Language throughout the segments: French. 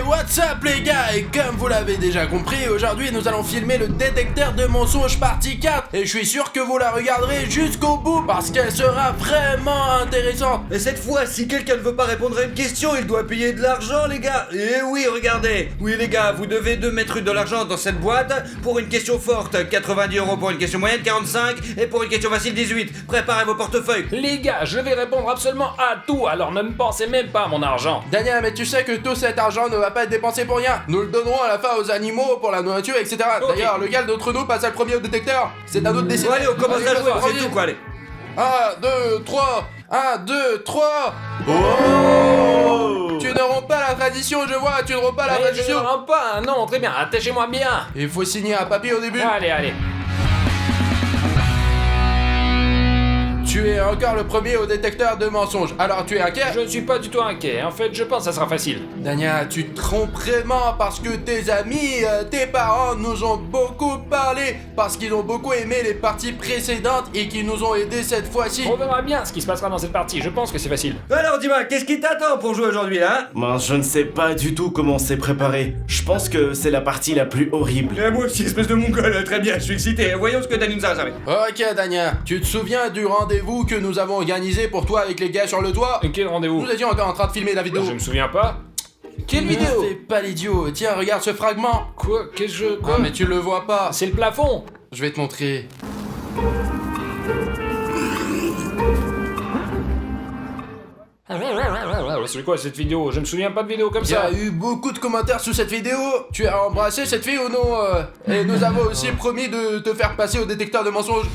what's up les gars, et comme vous l'avez déjà compris, aujourd'hui nous allons filmer le détecteur de mensonges partie 4 et je suis sûr que vous la regarderez jusqu'au bout parce qu'elle sera vraiment intéressante. Et cette fois, si quelqu'un ne veut pas répondre à une question, il doit payer de l'argent les gars. Et oui, regardez. Oui les gars, vous devez mettre de l'argent dans cette boîte pour une question forte, 90 € pour une question moyenne, 45, et pour une question facile, 18. Préparez vos portefeuilles. Les gars, je vais répondre absolument à tout, alors ne me pensez même pas à mon argent. Daniel, mais tu sais que tout cet argent ne va pas être dépensé pour rien. Nous le donnerons à la fin aux animaux, pour la nourriture, etc. Ok. D'ailleurs, lequel d'entre nous passe le premier au détecteur? C'est à nous de décider. Bon, allez, on commence à jouer, on fait vas-y. tout quoi, allez. 1, 2, 3. 1, 2, 3. Oh! Tu ne romps pas la tradition, je vois, tu ne romps pas la Mais je tradition. ne rentre pas, non, très bien, attachez-moi bien. Il faut signer un papier au début. Allez. Tu es encore le premier au détecteur de mensonges. Alors tu es inquiet? Je ne suis pas du tout inquiet, en fait, je pense que ça sera facile. Dania, tu te trompes vraiment parce que tes amis, tes parents nous ont beaucoup parlé, parce qu'ils ont beaucoup aimé les parties précédentes et qu'ils nous ont aidés cette fois-ci. On verra bien ce qui se passera dans cette partie, je pense que c'est facile. Alors dis-moi, qu'est-ce qui t'attend pour jouer aujourd'hui là, hein? Mince, je ne sais pas du tout comment c'est préparé. Je pense que c'est la partie la plus horrible. Moi aussi, espèce de mongol, très bien, je suis excité. Voyons ce que Dani nous a réservé. Ok Dania, tu te souviens du rendez-vous que nous avons organisé pour toi avec les gars sur le toit? Et quel rendez-vous? Nous étions encore en train de filmer la vidéo. Je me souviens pas. Quelle Ne vidéo? fais pas l'idiot, tiens regarde ce fragment. Quoi? Qu'est-ce que je... Ah Quoi? mais tu le vois pas. C'est le plafond. Je vais te montrer. C'est quoi cette vidéo? Je me souviens pas de vidéo comme Il y ça. a eu beaucoup de commentaires sous cette vidéo. Tu as embrassé cette fille ou non Et nous avons aussi promis de te faire passer au détecteur de mensonges.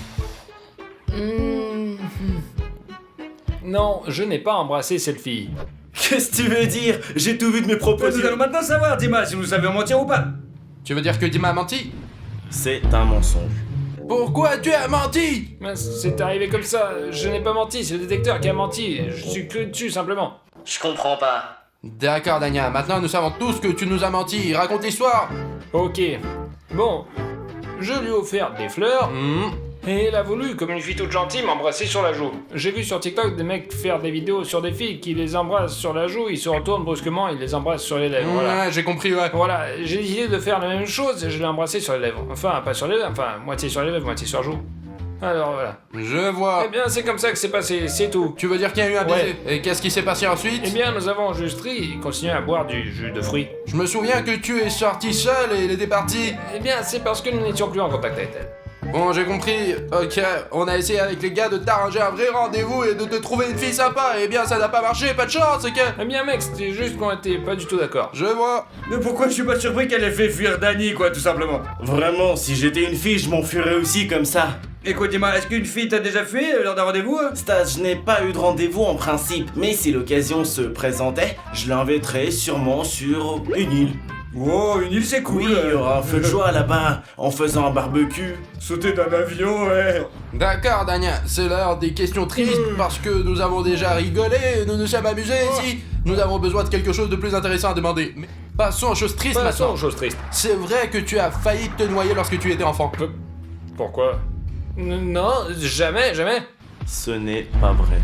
Non, je n'ai pas embrassé cette fille. Qu'est-ce que tu veux dire? J'ai tout vu de mes propos Nous allons yeux. maintenant savoir, Dima, si nous savions mentir ou pas. Tu veux dire que Dima a menti? C'est un mensonge. Pourquoi tu as menti? Mince, c'est arrivé comme ça. Je n'ai pas menti, c'est le détecteur qui a menti. Je suis cru dessus simplement. Je comprends pas. D'accord Dania, maintenant nous savons tous que tu nous as menti. Raconte l'histoire. Ok. Bon, je lui ai offert des fleurs. Hmm. Et elle a voulu, comme une fille toute gentille, m'embrasser sur la joue. J'ai vu sur TikTok des mecs faire des vidéos sur des filles qui les embrassent sur la joue, ils se retournent brusquement, ils les embrassent sur les lèvres. Voilà. Ouais, j'ai compris, ouais. Voilà, j'ai décidé de faire la même chose et je l'ai embrassé sur les lèvres. Enfin, pas sur les lèvres, enfin, moitié sur les lèvres, moitié sur la joue. Alors voilà. Je vois. Eh bien, c'est comme ça que c'est passé, c'est tout. Tu veux dire qu'il y a eu un baiser? Et qu'est-ce qui s'est passé ensuite? Eh bien, nous avons juste ri et continué à boire du jus de fruits. Je me souviens que tu es sorti seul et il était parti. Eh bien, c'est parce que nous n'étions plus en contact avec elle. Bon, j'ai compris. Ok, on a essayé avec les gars de t'arranger un vrai rendez-vous et de te trouver une fille sympa. Eh bien, ça n'a pas marché, pas de chance, ok? Eh bien, mec, c'était juste qu'on était pas du tout d'accord. Je vois. Mais pourquoi je suis pas surpris qu'elle ait fait fuir Dani, quoi, tout simplement? Vraiment, si j'étais une fille, je m'enfuirais aussi comme ça. Écoute, Dima, est-ce qu'une fille t'a déjà fui lors d'un rendez-vous, hein? Stas, je n'ai pas eu de rendez-vous en principe, mais si l'occasion se présentait, je l'inviterais sûrement sur une île. Oh, une île, c'est cool. Oui, il y aura un feu de joie là-bas, en faisant un barbecue. Sauter d'un avion, ouais. D'accord, Dania, c'est l'heure des questions tristes parce que nous avons déjà rigolé, nous nous sommes amusés ici. Nous avons besoin de quelque chose de plus intéressant à demander. Mais passons aux choses tristes Passons maintenant. aux choses tristes. C'est vrai que tu as failli te noyer lorsque tu étais enfant. Pourquoi? Non, jamais. Ce n'est pas vrai.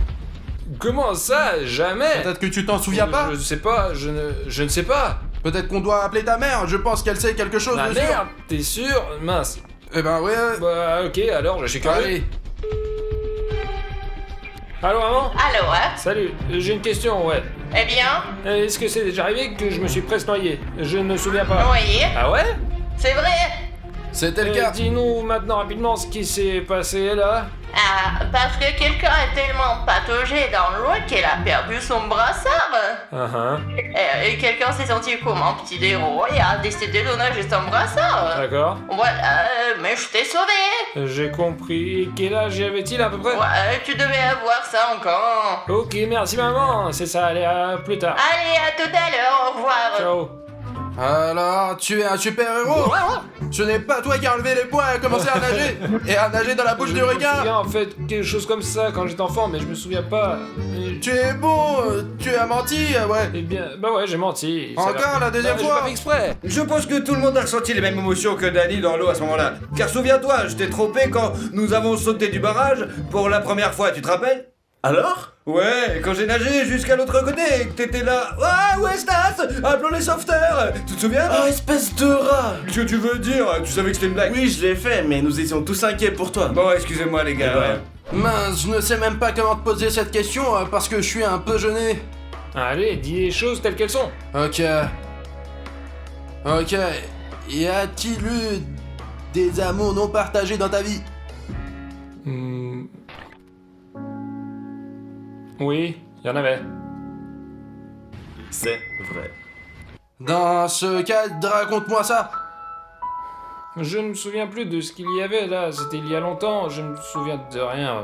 Comment ça? Jamais? Peut-être que tu t'en souviens pas? Je sais pas, je ne sais pas. Peut-être qu'on doit appeler ta mère, je pense qu'elle sait quelque chose Ma de sûr. merde, t'es sûr? Mince. Eh ben ouais. Bah ok, alors je suis curieux. Allez. Allô maman? Allô, hein? Salut, j'ai une question, ouais. Eh bien, Est-ce que c'est déjà arrivé que je me suis presque noyé? Je ne me souviens pas. oui, Ah ouais? c'est vrai. C'était le cas. Dis-nous maintenant rapidement ce qui s'est passé là. Ah, parce que quelqu'un est tellement pataugé dans l'eau qu'il a perdu son brassard. Et quelqu'un s'est senti comme un petit héros et a décidé de nager son brassard. D'accord. Voilà, mais je t'ai sauvé. J'ai compris. Et quel âge y avait-il à peu près? Ouais, tu devais avoir ça encore. Ok, merci maman. C'est ça, allez, à plus tard. Allez, à tout à l'heure, au revoir. Ciao. Alors, tu es un super-héros. Ce n'est pas toi qui as enlevé les poings et commencé à nager. Et à nager dans la bouche du Je me requin. souviens en fait quelque chose comme ça quand j'étais enfant, mais je me souviens pas. Tu es bon, tu as menti, ouais. Eh bien, bah ouais, j'ai menti. Ça Encore va. la deuxième Bah, fois. J'ai pas fait exprès. Je pense que tout le monde a ressenti les mêmes émotions que Dani dans l'eau à ce moment-là. Car souviens-toi, je t'ai trompé quand nous avons sauté du barrage pour la première fois, tu te rappelles? Alors? Ouais, quand j'ai nagé jusqu'à l'autre côté et que t'étais là. Ah ouais, Stas, appelons les sauveteurs. Tu te souviens? Oh, espèce de rat! Qu'est-ce que tu veux dire? Tu savais que c'était une blague? Oui, je l'ai fait, mais nous étions tous inquiets pour toi. Bon, excusez-moi les gars. Ouais. Mince, je ne sais même pas comment te poser cette question parce que je suis un peu gêné. Allez, dis les choses telles qu'elles sont. Ok. Y a-t-il eu des amours non partagés dans ta vie? Oui, il y en avait. C'est vrai. Dans ce cas, raconte-moi ça. Je ne me souviens plus de ce qu'il y avait là, c'était il y a longtemps, je me souviens de rien.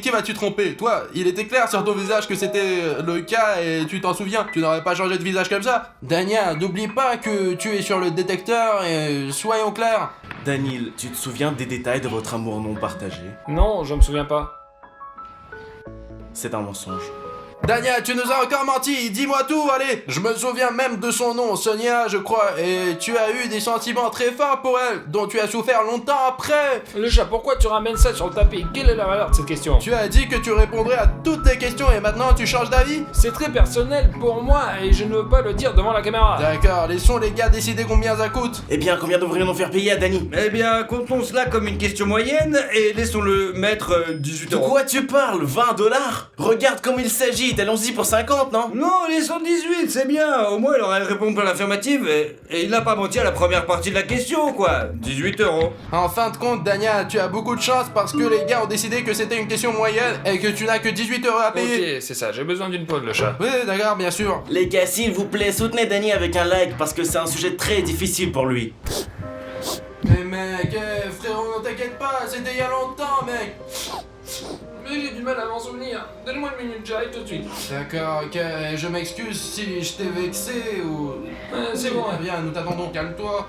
Qui vas-tu tromper? Toi, il était clair sur ton visage que c'était le cas et tu t'en souviens. Tu n'aurais pas changé de visage comme ça. Dania, n'oublie pas que tu es sur le détecteur et soyons clairs. Daniel, tu te souviens des détails de votre amour non partagé? Non, je me souviens pas. C'est un mensonge. Dania, tu nous as encore menti, dis-moi tout, allez. Je me souviens même de son nom, Sonia, je crois, et tu as eu des sentiments très forts pour elle, dont tu as souffert longtemps après. Le chat, pourquoi tu ramènes ça sur le tapis? Quelle est la valeur de cette question? Tu as dit que tu répondrais à toutes tes questions et maintenant tu changes d'avis? C'est très personnel pour moi et je ne veux pas le dire devant la caméra. D'accord, laissons les gars décider combien ça coûte. Eh bien, combien devrions-nous faire payer à Dani? Eh bien, comptons cela comme une question moyenne et laissons-le mettre 18 De euros. quoi tu parles? 20 $? Regarde comme il s'agit, allons-y pour 50, non? Non, laissons 18, c'est bien. Au moins, il aurait répondu à l'affirmative et il n'a pas menti à la première partie de la question, quoi. 18 euros. En fin de compte, Dania, tu as beaucoup de chance parce que les gars ont décidé que c'était une question moyenne et que tu n'as que 18 euros à payer. Ok, c'est ça, j'ai besoin d'une pause, le chat. Oui, d'accord, bien sûr. Les gars, s'il vous plaît, soutenez Dani avec un like parce que c'est un sujet très difficile pour lui. Mais mec, frérot, ne t'inquiète pas, c'était il y a longtemps, mec. Mais j'ai du mal à m'en souvenir. Donne-moi une minute, j'arrive tout de suite. D'accord, ok, je m'excuse si je t'ai vexé ou... C'est bon, Viens, nous t'attendons, calme-toi.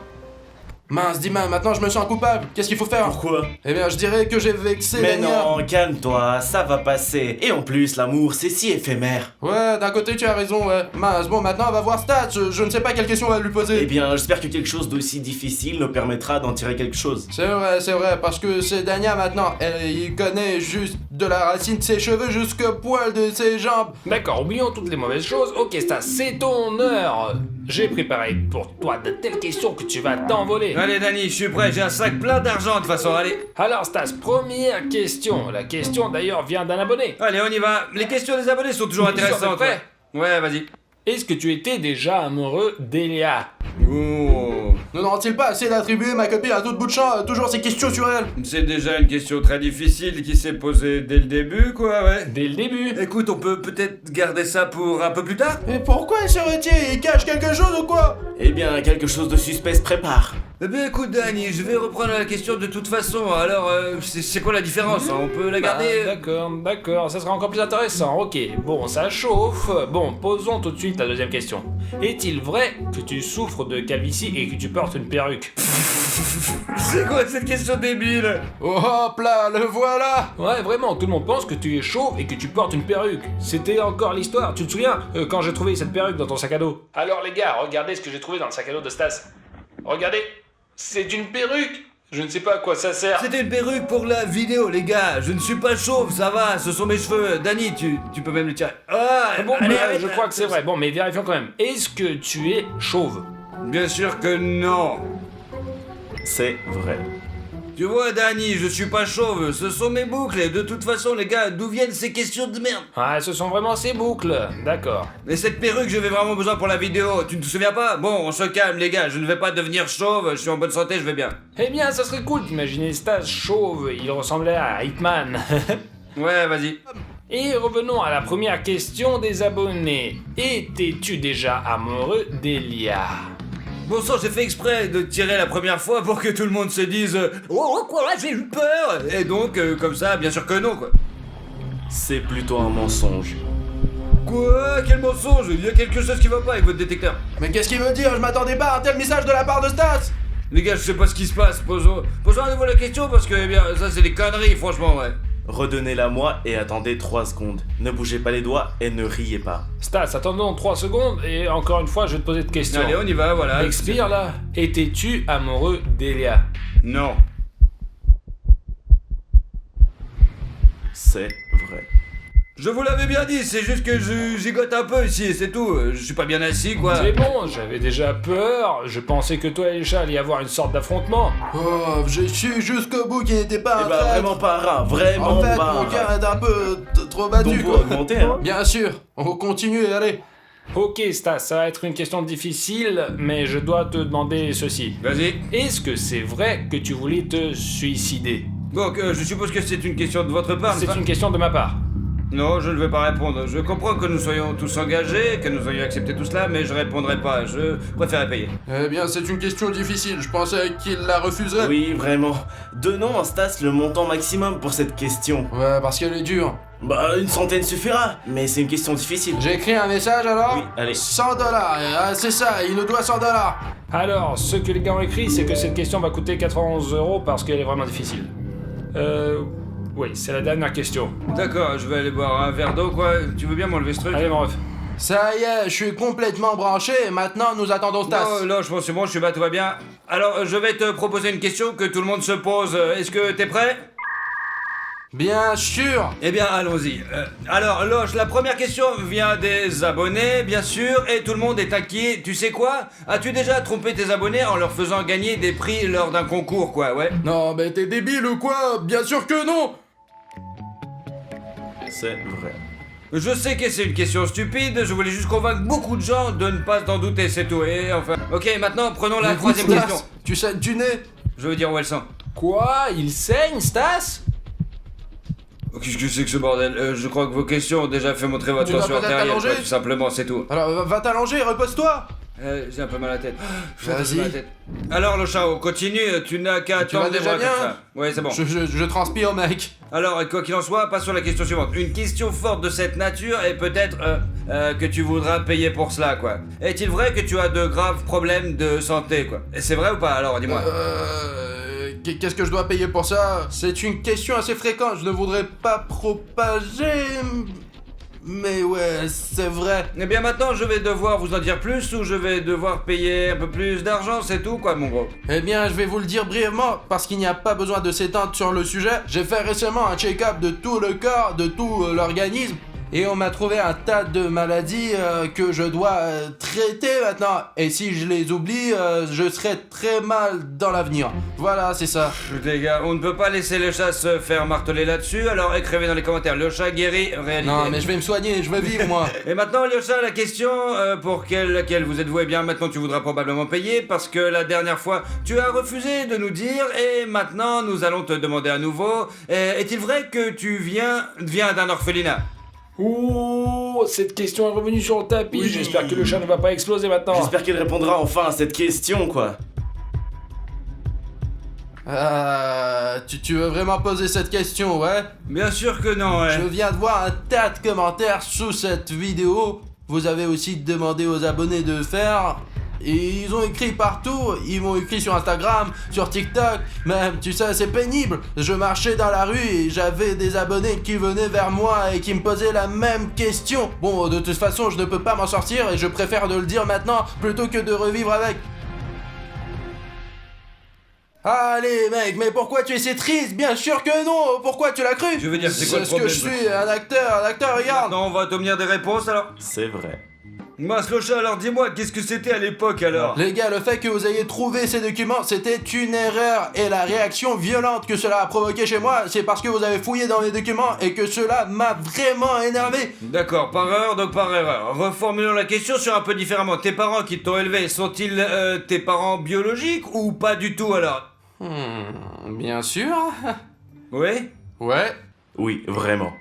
Mince, dis-moi, maintenant je me sens coupable, qu'est-ce qu'il faut faire? Pourquoi? Eh bien, je dirais que j'ai vexé Mais Dania. non, calme-toi, ça va passer. Et en plus, l'amour, c'est si éphémère. Ouais, d'un côté tu as raison, ouais. Mince, bon, maintenant on va voir Stats, je ne sais pas quelle question on va lui Eh poser. bien, j'espère que quelque chose d'aussi difficile nous permettra d'en tirer quelque chose. C'est vrai, parce que c'est Dania maintenant, il connaît juste de la racine de ses cheveux jusqu'au poil de ses jambes. D'accord, oublions toutes les mauvaises choses. Ok, Stas, c'est ton heure. J'ai préparé pour toi de telles questions que tu vas t'envoler. Allez, Dani, je suis prêt, j'ai un sac plein d'argent de toute façon, allez. Alors, Stas, première question. La question d'ailleurs vient d'un abonné. Allez, on y va. Les questions des abonnés sont toujours Ils sont intéressantes. prêts? Ouais, vas-y. Est-ce que tu étais déjà amoureux d'Elia? Oh. Ne n'aura-t-il pas assez d'attribuer ma copine à tout bout de champ, toujours ces questions sur elle? C'est déjà une question très difficile qui s'est posée dès le début, quoi, ouais. Dès le début. Écoute, on peut peut-être garder ça pour un peu plus tard? Et pourquoi il se retire? Il cache quelque chose ou quoi? Eh bien, quelque chose de suspect se prépare. Eh bien, écoute, Dani, je vais reprendre la question de toute façon. Alors, c'est quoi la différence, hein? On peut la garder? D'accord, ça sera encore plus intéressant. Ok, bon, ça chauffe. Bon, posons tout de suite la deuxième question. Est-il vrai que tu souffres de calvitie et que tu portes une perruque? C'est quoi cette question débile? Oh, hop là, le voilà! Ouais, vraiment, tout le monde pense que tu es chauve et que tu portes une perruque. C'était encore l'histoire, tu te souviens, quand j'ai trouvé cette perruque dans ton sac à dos? Alors les gars, regardez ce que j'ai trouvé dans le sac à dos de Stas. Regardez, c'est une perruque. Je ne sais pas à quoi ça sert. C'était une perruque pour la vidéo, les gars. Je ne suis pas chauve, ça va, ce sont mes cheveux. Dani, tu peux même le tirer. Ah, Bon, allez, je crois que c'est vrai. Bon, mais vérifions quand même. Est-ce que tu es chauve? Bien sûr que non. C'est vrai. Tu vois, Dani, je suis pas chauve, ce sont mes boucles. Et de toute façon, les gars, d'où viennent ces questions de merde? Ah, ce sont vraiment ces boucles. D'accord. Mais cette perruque, j'avais vraiment besoin pour la vidéo. Tu ne te souviens pas? Bon, on se calme, les gars. Je ne vais pas devenir chauve. Je suis en bonne santé, je vais bien. Eh bien, ça serait cool d'imaginer Stas chauve. Il ressemblait à Hitman. Ouais, vas-y. Et revenons à la première question des abonnés. Étais-tu déjà amoureux d'Elia? Bon sang, j'ai fait exprès de tirer la première fois pour que tout le monde se dise oh quoi, j'ai eu peur. Et donc, comme ça, bien sûr que non, quoi. C'est plutôt un mensonge. Quoi? Quel mensonge? Il y a quelque chose qui va pas avec votre détecteur. Mais qu'est-ce qu'il veut dire? Je m'attendais pas à un tel message de la part de Stas! Les gars, je sais pas ce qui se passe. Posons à nouveau la question parce que, eh bien, ça c'est des conneries, franchement, ouais. Redonnez-la moi et attendez 3 secondes. Ne bougez pas les doigts et ne riez pas. Stas, attendons 3 secondes et encore une fois, je vais te poser de questions. Allez, on y va, voilà. Expire là. Étais-tu amoureux d'Elia? Non. C'est vrai. Je vous l'avais bien dit, c'est juste que je gigote un peu ici, c'est tout. Je suis pas bien assis, quoi. C'est bon, j'avais déjà peur. Je pensais que toi et les chats allait y avoir une sorte d'affrontement. Oh, j'ai su jusqu'au bout qu'il n'était pas Eh un bah, traître. vraiment pas un rat, vraiment En fait, pas mon un cœur rat. est un peu trop battu, Donc, pour quoi. augmenter, hein. Bien sûr, on continue, allez. Ok Stas, ça va être une question difficile, mais je dois te demander ceci. Vas-y. Est-ce que c'est vrai que tu voulais te suicider? Donc, je suppose que c'est une question de votre part, C'est n'est-ce pas une question de ma part. Non, je ne vais pas répondre. Je comprends que nous soyons tous engagés, que nous ayons accepté tout cela, mais je répondrai pas. Je préfère payer. Eh bien, c'est une question difficile, je pensais qu'il la refuserait. Oui, vraiment. Donnons à Stas le montant maximum pour cette question. Ouais, parce qu'elle est dure. Bah, une centaine suffira, mais c'est une question difficile. J'ai écrit un message alors. Oui, allez. 100 dollars, c'est ça, il nous doit 100 dollars. Alors, ce que les gars ont écrit, c'est que cette question va coûter 91 € parce qu'elle est vraiment difficile. Oui, c'est la dernière question. D'accord, je vais aller boire un verre d'eau, quoi. Tu veux bien m'enlever ce truc? Allez mon ref. Ça y est, je suis complètement branché et maintenant nous attendons Stas. Non, je pense que c'est bon, je suis bas, tout va bien. Alors, je vais te proposer une question que tout le monde se pose. Est-ce que t'es prêt? Bien sûr. Eh bien, allons-y. Alors, Loche, la première question vient des abonnés, bien sûr, et tout le monde est inquiet. Tu sais quoi? As-tu déjà trompé tes abonnés en leur faisant gagner des prix lors d'un concours, quoi, ouais? Non, mais t'es débile ou quoi? Bien sûr que non. C'est vrai. Je sais que c'est une question stupide, je voulais juste convaincre beaucoup de gens de ne pas s'en douter, c'est tout. Et enfin... Ok, maintenant, prenons la Écoute, troisième Stas, question. tu saignes du nez. Je veux dire où elle sent. Quoi? Il saigne, Stas? Qu'est-ce que c'est que ce bordel? Je crois que vos questions ont déjà fait montrer votre Tu dois tension peut-être artérielle, t'allonger. quoi, tout simplement, c'est tout. Alors, va t'allonger, repose-toi. J'ai un peu mal à la tête. J'ai un peu Vas-y. mal à la tête. Alors, le chat, on continue, tu n'as qu'à Tu vas attendre des déjà bras bien comme ça. Ouais, c'est bon. Je transpire, mec. Alors, quoi qu'il en soit, passons à la question suivante. Une question forte de cette nature et peut-être que tu voudras payer pour cela, quoi. Est-il vrai que tu as de graves problèmes de santé, quoi? Et c'est vrai ou pas, alors, dis-moi. Qu'est-ce que je dois payer pour ça? C'est une question assez fréquente, je ne voudrais pas propager... Mais ouais, c'est vrai. Eh bien, maintenant, je vais devoir vous en dire plus ou je vais devoir payer un peu plus d'argent, c'est tout, quoi, mon gros. Eh bien, je vais vous le dire brièvement, parce qu'il n'y a pas besoin de s'étendre sur le sujet. J'ai fait récemment un check-up de tout le corps, de tout l'organisme, et on m'a trouvé un tas de maladies que je dois traiter maintenant. Et si je les oublie, je serai très mal dans l'avenir. Voilà, c'est ça. Les gars, on ne peut pas laisser le chat se faire marteler là-dessus, alors écrivez dans les commentaires, le chat guéri, réalité. Non, mais je vais me soigner, je vais vivre, moi. Et maintenant, Lyosha, la question pour laquelle vous êtes voué, bien maintenant tu voudras probablement payer parce que la dernière fois tu as refusé de nous dire et maintenant nous allons te demander à nouveau. Est-il vrai que tu viens d'un orphelinat? Ouh, cette question est revenue sur le tapis. Oui. J'espère que le chat ne va pas exploser maintenant. J'espère qu'il répondra enfin à cette question, quoi. Tu veux vraiment poser cette question, ouais? Bien sûr que non, ouais. Je viens de voir un tas de commentaires sous cette vidéo. Vous avez aussi demandé aux abonnés de faire. Et ils ont écrit partout, ils m'ont écrit sur Instagram, sur TikTok, même, tu sais, c'est pénible. Je marchais dans la rue et j'avais des abonnés qui venaient vers moi et qui me posaient la même question. Bon, de toute façon, je ne peux pas m'en sortir et je préfère de le dire maintenant plutôt que de revivre avec. Allez mec, mais pourquoi tu es si triste? Bien sûr que non, pourquoi tu l'as cru? Je veux dire, c'est quoi le ce que je problème? suis, un acteur, regarde. Maintenant on va t'obtenir des réponses alors. C'est vrai. Mince le chat, alors dis-moi, qu'est-ce que c'était à l'époque alors? Les gars, le fait que vous ayez trouvé ces documents, c'était une erreur. Et la réaction violente que cela a provoqué chez moi, c'est parce que vous avez fouillé dans mes documents et que cela m'a vraiment énervé. D'accord, par erreur, donc par erreur. Reformulons la question sur un peu différemment. Tes parents qui t'ont élevé, sont-ils tes parents biologiques ou pas du tout alors? Bien sûr. Oui? Ouais. Oui, vraiment.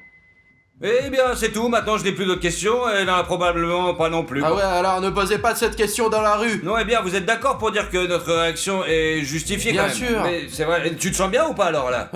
Eh bien, c'est tout, maintenant je n'ai plus d'autres questions, et là probablement pas non plus. Ah ouais, alors ne posez pas cette question dans la rue. Non, eh bien, vous êtes d'accord pour dire que notre réaction est justifiée Bien quand même? sûr. Mais c'est vrai, et tu te sens bien ou pas alors là?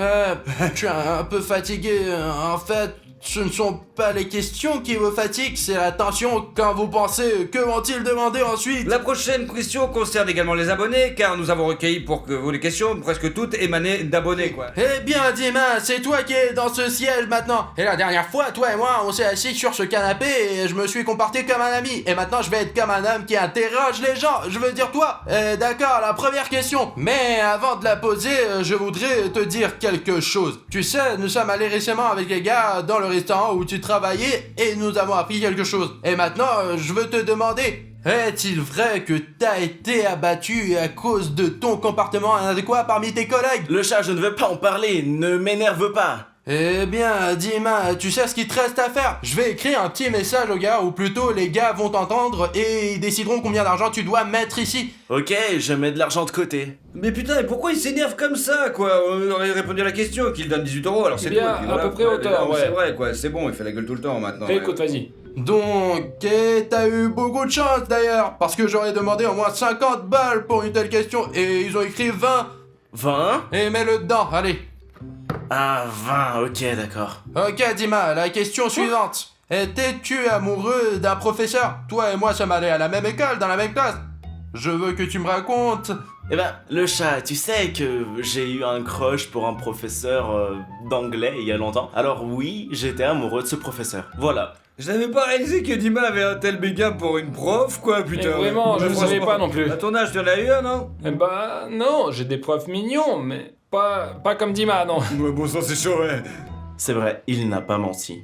Je suis un peu fatigué. En fait, ce ne sont pas les questions qui vous fatiguent, c'est la tension quand vous pensez que vont-ils demander ensuite. La prochaine question concerne également les abonnés, car nous avons recueilli pour que vous les questions, presque toutes émanaient d'abonnés, quoi. Eh bien, Dima, c'est toi qui es dans ce ciel maintenant. Et la dernière fois, toi et moi, on s'est assis sur ce canapé et je me suis comporté comme un ami. Et maintenant, je vais être comme un homme qui interroge les gens. Je veux dire toi. D'accord, la première question. Mais avant de la poser, je voudrais te dire quelque chose. Tu sais, nous sommes allés récemment avec les gars dans le restaurant où tu travaillais et nous avons appris quelque chose. Et maintenant, je veux te demander, est-il vrai que t'as été abattu à cause de ton comportement inadéquat parmi tes collègues? Le chat, je ne veux pas en parler, ne m'énerve pas. Eh bien, Dima, tu sais ce qu'il te reste à faire? Je vais écrire un petit message aux gars, ou plutôt les gars vont t'entendre et ils décideront combien d'argent tu dois mettre ici. Ok, je mets de l'argent de côté. Mais putain, et pourquoi il s'énerve comme ça, quoi? On aurait répondu à la question, qu'il donne 18 €, alors c'est tout. bien, et puis à voilà, peu près quoi. autant, ouais. C'est vrai, quoi, c'est bon, il fait la gueule tout le temps maintenant. ouais. Écoute, vas-y. Donc, t'as eu beaucoup de chance d'ailleurs, parce que j'aurais demandé au moins 50 balles pour une telle question et ils ont écrit 20. 20? Et mets-le dedans, allez. Ah, 20, ok, d'accord. Ok, Dima, la question suivante. Étais-tu amoureux d'un professeur? Toi et moi sommes allés à la même école, dans la même classe. Je veux que tu me racontes. Eh ben, le chat, tu sais que j'ai eu un crush pour un professeur d'anglais il y a longtemps. Alors oui, j'étais amoureux de ce professeur. Voilà. Je n'avais pas réalisé que Dima avait un tel béguin pour une prof, quoi, putain. Mais vraiment, je ne savais franchement, pas non plus. À ton âge, tu en as eu un, non? Eh bah, non, j'ai des profs mignons, mais pas comme Dima, non. Ouais, bon sang, c'est chaud, ouais. C'est vrai, il n'a pas menti.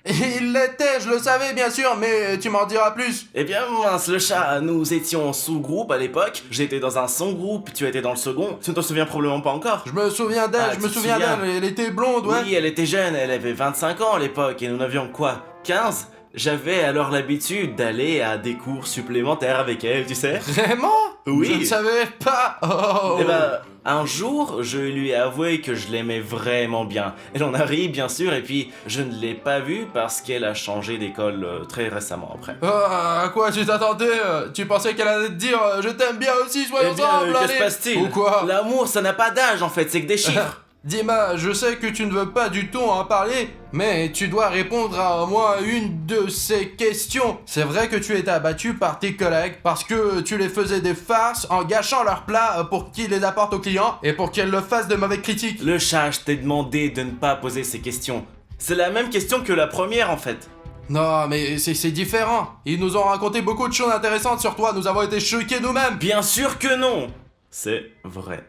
Il l'était, je le savais bien sûr, mais tu m'en diras plus. Eh bien, mince, le chat, nous étions en sous-groupe à l'époque. J'étais dans un son-groupe, tu étais dans le second. Tu ne t'en souviens probablement pas encore. Je me souviens d'elle, Ah, je tu me te souviens souviens d'elle, elle était blonde, ouais. Oui, elle était jeune, elle avait 25 ans à l'époque et nous n'avions quoi, 15? J'avais alors l'habitude d'aller à des cours supplémentaires avec elle, tu sais. Vraiment? Oui. Je ne savais pas. Oh. Eh ben, un jour, je lui ai avoué que je l'aimais vraiment bien. Elle en a ri, bien sûr, et puis je ne l'ai pas vue parce qu'elle a changé d'école très récemment après. À quoi tu t'attendais? Tu pensais qu'elle allait te dire je t'aime bien aussi, soyons Eh bien, ensemble, que allez. se passe-t-il? Ou quoi? L'amour, ça n'a pas d'âge en fait, c'est que des chiffres. Dima, je sais que tu ne veux pas du tout en parler, mais tu dois répondre à au moins une de ces questions. C'est vrai que tu étais abattu par tes collègues parce que tu les faisais des farces en gâchant leurs plats pour qu'ils les apportent aux clients et pour qu'elles le fassent de mauvaises critiques. Le chat, je t'ai demandé de ne pas poser ces questions. C'est la même question que la première en fait. Non, mais c'est différent. Ils nous ont raconté beaucoup de choses intéressantes sur toi, nous avons été choqués nous-mêmes. Bien sûr que non. C'est vrai.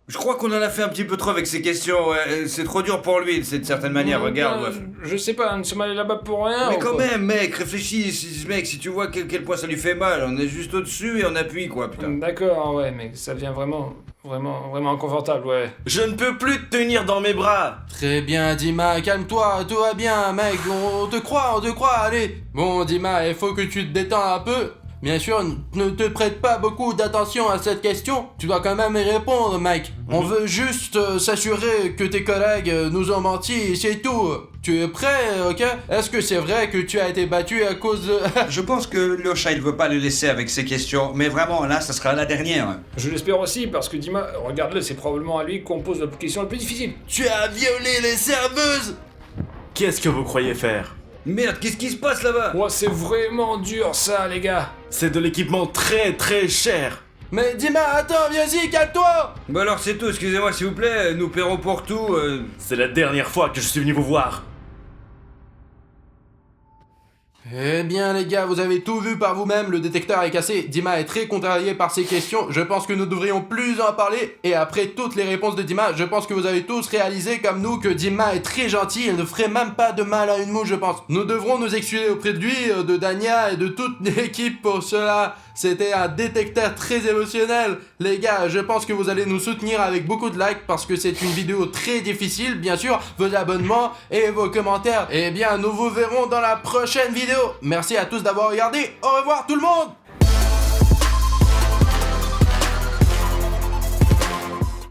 Je crois qu'on en a fait un petit peu trop avec ces questions, ouais. C'est trop dur pour lui, d'une certaine manière, regarde. Ouais. Je sais pas, nous sommes allés là-bas pour rien. Mais ou quand quoi? même, mec, réfléchis, mec, si tu vois quel point ça lui fait mal, on est juste au-dessus et on appuie, quoi, putain. D'accord, ouais, mais ça devient vraiment inconfortable, ouais. Je ne peux plus te tenir dans mes bras. Très bien, Dima, calme-toi, tout va bien, mec, on te croit, allez. Bon, Dima, il faut que tu te détends un peu. Bien sûr, ne te prête pas beaucoup d'attention à cette question. Tu dois quand même y répondre, mec. On veut juste s'assurer que tes collègues nous ont menti, c'est tout. Tu es prêt, ok? Est-ce que c'est vrai que tu as été battu à cause de... Je pense que le chat, il veut pas le laisser avec ces questions, mais vraiment, là, ça sera la dernière. Je l'espère aussi, parce que Dima, regarde-le, c'est probablement à lui qu'on pose la question la plus difficile. Tu as violé les serveuses! Qu'est-ce que vous croyez faire? Merde, qu'est-ce qui se passe là-bas? Ouais, c'est vraiment dur ça, les gars. C'est de l'équipement très très cher. Mais Dima, attends, viens-y, calme-toi! Bah alors c'est tout, excusez-moi s'il vous plaît, nous paierons pour tout. C'est la dernière fois que je suis venu vous voir. Eh bien les gars, vous avez tout vu par vous-même, le détecteur est cassé, Dima est très contrarié par ces questions, je pense que nous devrions plus en parler, et après toutes les réponses de Dima, je pense que vous avez tous réalisé comme nous que Dima est très gentil, il ne ferait même pas de mal à une mouche je pense. Nous devrons nous excuser auprès de lui, de Dania et de toute l'équipe pour cela. C'était un détecteur très émotionnel. Les gars, je pense que vous allez nous soutenir avec beaucoup de likes parce que c'est une vidéo très difficile, bien sûr, vos abonnements et vos commentaires. Eh bien, nous vous verrons dans la prochaine vidéo. Merci à tous d'avoir regardé. Au revoir tout le monde!